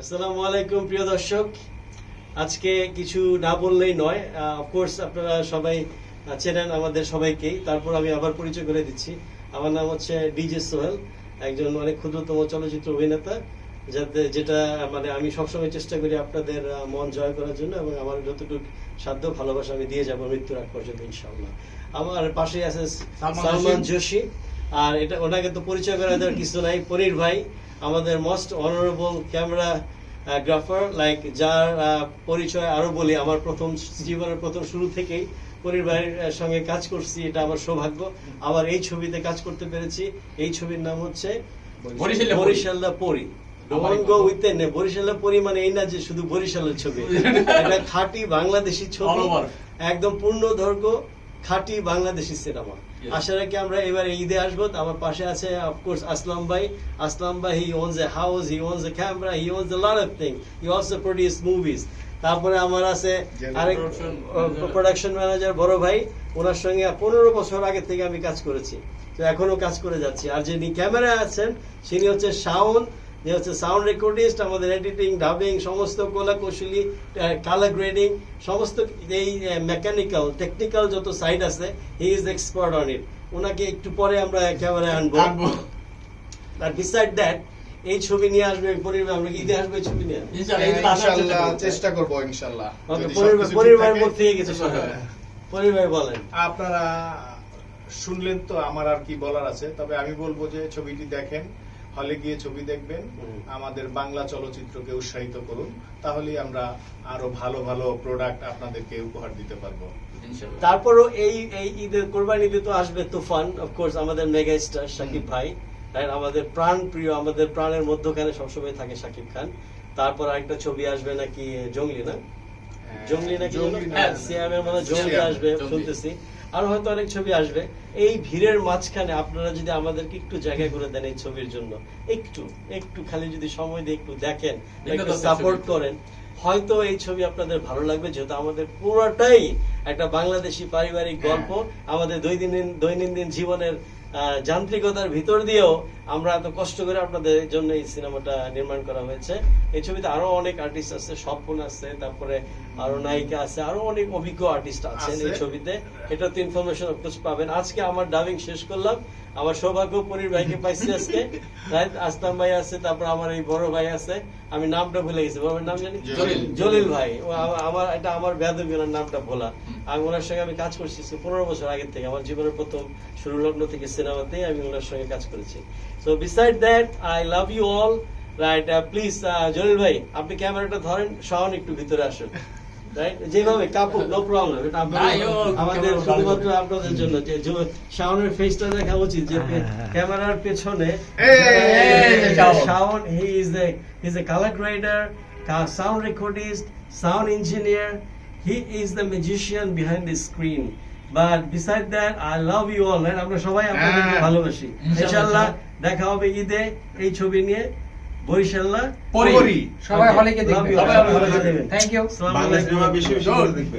আসসালামু আলাইকুম প্রিয় দর্শক, আজকে কিছু না বললেই নয়। অফকোর্স আপনারা সবাই চেনেন আমাদের সবাইকেই, তারপর আমি আবার পরিচয় করে দিচ্ছি। আমার নাম হচ্ছে ডিজে সোহেল, একজন অনেক ক্ষুদ্রতম চলচ্চিত্র অভিনেতা, যেটা মানে আমি সবসময় চেষ্টা করি আপনাদের মন জয় করার জন্য, এবং আমার যতটুকু সাধ্য ভালোবাসা আমি দিয়ে যাবো মৃত্যুর আগ পর্যন্ত ইনশাআল্লাহ। আমার পাশে আছে সালমান জোশী, আর এটা ওনাকে তো পরিচয় করা দেওয়ার কিছু নাই। পনির ভাই, আমাদের মোস্ট অনারেবল ক্যামেরা গ্রাফার, লাইক যার পরিচয় আরো বলি, আমার জীবনের প্রথম শুরু থেকেই পনির ভাইয়ের সঙ্গে কাজ করছি, এটা আমার সৌভাগ্য। আবার এই ছবিতে কাজ করতে পেরেছি। এই ছবির নাম হচ্ছে বরিশাল্লা পরি। বরিশাল্লা পরি মানে এই না যে শুধু বরিশালের ছবি, এটা খাঁটি বাংলাদেশি ছবি, একদম পূর্ণ দৈর্ঘ্য খাঁটি বাংলাদেশি সিনেমা। আশা রাখি আমরা এবার ঈদে আসবো। আমার পাশে আছে অফকোর্স আসলাম ভাই। আসলাম ভাই, he owns a house, he owns a camera, he owns a lot of thing, he also produce movies. তারপরে আমার আছে আরেক প্রোডাকশন ম্যানেজার বড় ভাই, ওনার সঙ্গে 15 বছর আগে থেকে আমি কাজ করেছি, তো এখনো কাজ করে যাচ্ছি। আর যিনি ক্যামেরা আছেন তিনি হচ্ছে শাওন, যে হচ্ছে সাউন্ড রেকর্ডিস্ট, আমাদের এডিটিং, ডাবিং, সমস্ত কলা কৌশলী, কালার গ্রেডিং, সমস্ত এই মেকানিক্যাল টেকনিক্যাল যত সাইড আছে, he is expert on it. ওনাকে একটু পরে আমরা ক্যামেরায় আনবো। আর বিসাইড দ্যাট এই ছবি নিয়ে আসবে পরিবার, আমরা ঈদে আসবে ছবি নিয়ে ইনশাআল্লাহ চেষ্টা করব ইনশাআল্লাহ। ওকে, পরিবার মধ্যে গেছে সব। পরিবার বলেন, আপনারা শুনলেন তো, আমার আর কি বলার আছে। তবে আমি বলবো যে ছবিটি দেখেন, হলে গিয়ে ছবি দেখবেন, আমাদের বাংলা চলচ্চিত্রকে উৎসাহিত করুন, তাহলেই আমরা আরো ভালো ভালো প্রোডাক্ট আপনাদেরকে উপহার দিতে পারবো। তারপরও এই ঈদের কোরবানি ঈদে তো আসবে তুফান, অফকোর্স আমাদের মেগা স্টার শাকিব ভাই, আমাদের প্রাণ প্রিয়, আমাদের প্রাণের মধ্যখানে সবসময় থাকে শাকিব খান। তারপর আরেকটা ছবি আসবে নাকি জঙ্গলি, না জঙ্গলি নাকি সিয়ামের মধ্যে জঙ্গলি আসবে শুনতেছি, আর হয়তো অনেক ছবি আসবে। এই ভিড়ের মাঝখানে আপনারা যদি আমাদেরকে একটু জায়গা করে দেন এই ছবির জন্য, একটু খালি যদি সময় দিয়ে একটু দেখেন, একটু সাপোর্ট করেন, হয়তো এই ছবি আপনাদের ভালো লাগবে। যেহেতু আমাদের পুরোটাই একটা বাংলাদেশি পারিবারিক গল্প, আমাদের দৈনন্দিন জীবনের যান্ত্রিকতার ভিতর দিয়েও আমরা এত কষ্ট করে আপনাদের জন্য এই সিনেমাটা নির্মাণ করা হয়েছে। এই ছবিতে আরো অনেক আর্টিস্ট আছে, স্বপ্ন আছে, তারপরে আরো নায়িকা আছে, আরো অনেক অভিজ্ঞ আর্টিস্ট আছেন এই ছবিতে। এটা তো ইনফরমেশন অফকোর্স পাবেন। আজকে আমার ডাবিং শেষ করলাম, আমার সৌভাগ্য পনির ভাইকে পাইছি আজকে, আসলাম ভাই আছে, তারপর আমার এই বড় ভাই আছে, আমি নামটা ভুলে গেছি, বাবার নাম জানি জলিল ভাই। আমার বেয়াদবি, ওনার নামটা ভোলা। আমি ওনার সঙ্গে আমি কাজ করছি 15 বছর আগে থেকে, আমার জীবনের প্রথম শুরু লগ্ন থেকে সিনেমাতে আমি ওনার সঙ্গে কাজ করেছি। So beside that, I love you all, right? Please Jalil ভাই, আপনি ক্যামেরাটা ধরেন, শাওন একটু ভিতরে আসুন, রাইট? যেভাবে কাপুর, নো প্রবলেম, এটা আমাদের শুধুমাত্র আপনাদের জন্য, যে শাওনের ফেসটা দেখা উচিত, যে ক্যামেরার পেছনে Shawon, he is a colour grader, sound recordist, sound engineer, he is the magician behind the screen. But beside that, I love you all, right? আমরা সবাই আপনাদেরকে ভালোবাসি। ইনশাআল্লাহ দেখা হবে ঈদে এই ছবি নিয়ে, বরিশাল্লা পরি। সবাই হলে গিয়ে দেখবেন। Thank you. আসসালামু আলাইকুম।